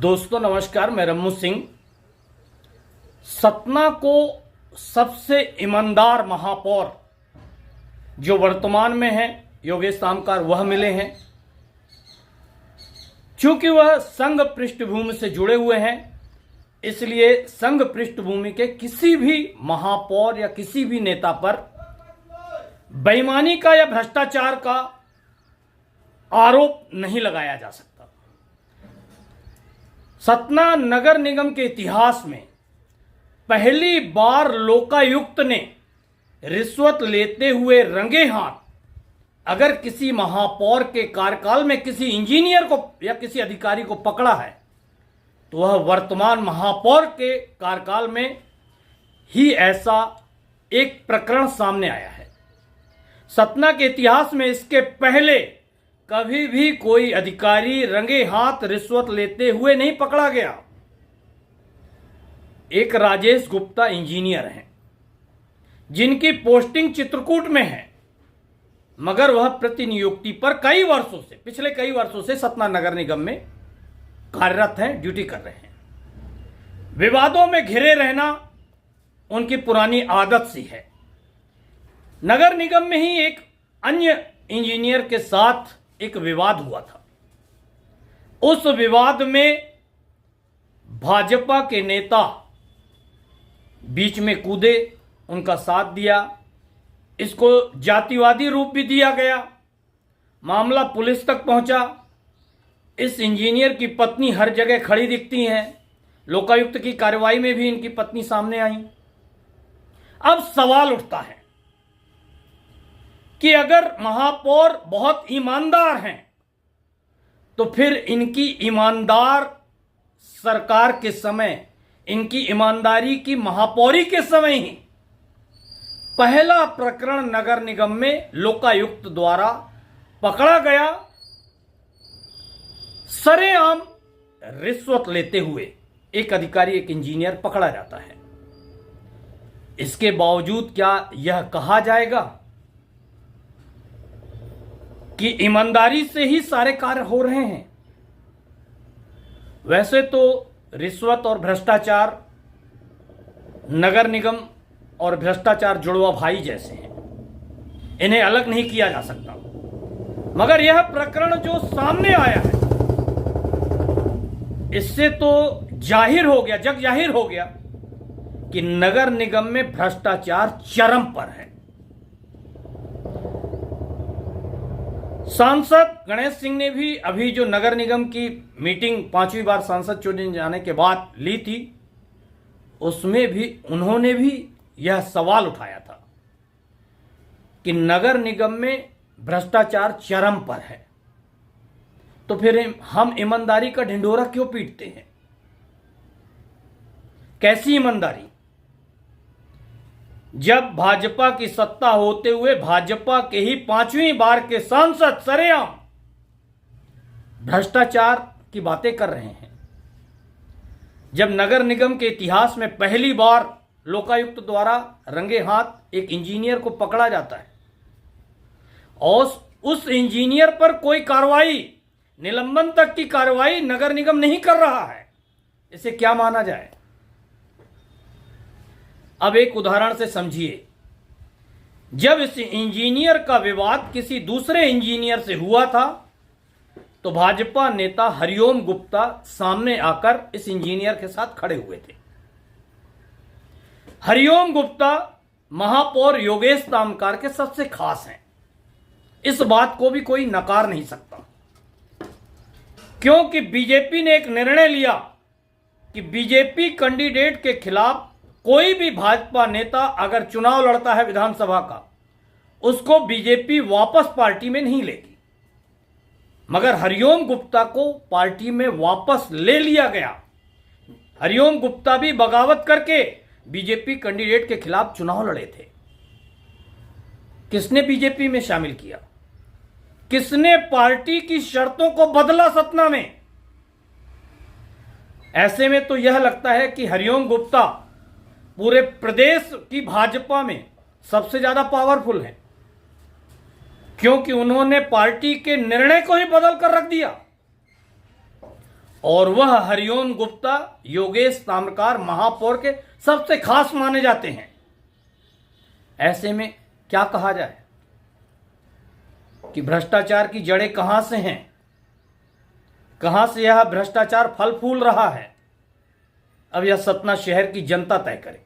दोस्तों नमस्कार, मैं रम्मू सिंह। सतना को सबसे ईमानदार महापौर जो वर्तमान में हैं योगेश तामकार वह मिले हैं। चूंकि वह संघ पृष्ठभूमि से जुड़े हुए हैं, इसलिए संघ पृष्ठभूमि के किसी भी महापौर या किसी भी नेता पर बेईमानी का या भ्रष्टाचार का आरोप नहीं लगाया जा सकता। सतना नगर निगम के इतिहास में पहली बार लोकायुक्त ने रिश्वत लेते हुए रंगे हाथ अगर किसी महापौर के कार्यकाल में किसी इंजीनियर को या किसी अधिकारी को पकड़ा है तो वह वर्तमान महापौर के कार्यकाल में ही ऐसा एक प्रकरण सामने आया है। सतना के इतिहास में इसके पहले कभी भी कोई अधिकारी रंगे हाथ रिश्वत लेते हुए नहीं पकड़ा गया। एक राजेश गुप्ता इंजीनियर हैं जिनकी पोस्टिंग चित्रकूट में है, मगर वह प्रतिनियुक्ति पर पिछले कई वर्षों से सतना नगर निगम में कार्यरत हैं, ड्यूटी कर रहे हैं। विवादों में घिरे रहना उनकी पुरानी आदत सी है। नगर निगम में ही एक अन्य इंजीनियर के साथ एक विवाद हुआ था। उस विवाद में भाजपा के नेता बीच में कूदे, उनका साथ दिया, इसको जातिवादी रूप भी दिया गया। मामला पुलिस तक पहुंचा। इस इंजीनियर की पत्नी हर जगह खड़ी दिखती हैं। लोकायुक्त की कार्रवाई में भी इनकी पत्नी सामने आई। अब सवाल उठता है कि अगर महापौर बहुत ईमानदार हैं तो फिर इनकी ईमानदार सरकार के समय, इनकी ईमानदारी की महापौरी के समय ही पहला प्रकरण नगर निगम में लोकायुक्त द्वारा पकड़ा गया। सरेआम रिश्वत लेते हुए एक अधिकारी, एक इंजीनियर पकड़ा जाता है। इसके बावजूद क्या यह कहा जाएगा कि ईमानदारी से ही सारे कार्य हो रहे हैं? वैसे तो रिश्वत और भ्रष्टाचार नगर निगम और भ्रष्टाचार जुड़वा भाई जैसे हैं, इन्हें अलग नहीं किया जा सकता। मगर यह प्रकरण जो सामने आया है, इससे तो जाहिर हो गया, जग जाहिर हो गया कि नगर निगम में भ्रष्टाचार चरम पर है। सांसद गणेश सिंह ने भी अभी जो नगर निगम की मीटिंग 5वीं बार सांसद चुने जाने के बाद ली थी, उसमें भी उन्होंने भी यह सवाल उठाया था कि नगर निगम में भ्रष्टाचार चरम पर है, तो फिर हम ईमानदारी का ढिंढोरा क्यों पीटते हैं? कैसी ईमानदारी? जब भाजपा की सत्ता होते हुए भाजपा के ही 5वीं बार के सांसद सरेआम भ्रष्टाचार की बातें कर रहे हैं, जब नगर निगम के इतिहास में पहली बार लोकायुक्त द्वारा रंगे हाथ एक इंजीनियर को पकड़ा जाता है और उस इंजीनियर पर कोई कार्रवाई, निलंबन तक की कार्रवाई नगर निगम नहीं कर रहा है, इसे क्या माना जाए? अब एक उदाहरण से समझिए। जब इस इंजीनियर का विवाद किसी दूसरे इंजीनियर से हुआ था तो भाजपा नेता हरिओम गुप्ता सामने आकर इस इंजीनियर के साथ खड़े हुए थे। हरिओम गुप्ता महापौर योगेश तामकार के सबसे खास हैं, इस बात को भी कोई नकार नहीं सकता, क्योंकि बीजेपी ने एक निर्णय लिया कि बीजेपी कैंडिडेट के खिलाफ कोई भी भाजपा नेता अगर चुनाव लड़ता है विधानसभा का, उसको बीजेपी वापस पार्टी में नहीं लेगी। मगर हरिओम गुप्ता को पार्टी में वापस ले लिया गया। हरिओम गुप्ता भी बगावत करके बीजेपी कैंडिडेट के खिलाफ चुनाव लड़े थे। किसने बीजेपी में शामिल किया? किसने पार्टी की शर्तों को बदला सतना में? ऐसे में तो यह लगता है कि हरिओम गुप्ता पूरे प्रदेश की भाजपा में सबसे ज्यादा पावरफुल है, क्योंकि उन्होंने पार्टी के निर्णय को ही बदल कर रख दिया और वह हरिओम गुप्ता योगेश ताम्रकार महापौर के सबसे खास माने जाते हैं। ऐसे में क्या कहा जाए कि भ्रष्टाचार की जड़ें कहां से हैं, कहां से यह भ्रष्टाचार फल फूल रहा है, अब यह सतना शहर की जनता तय करे।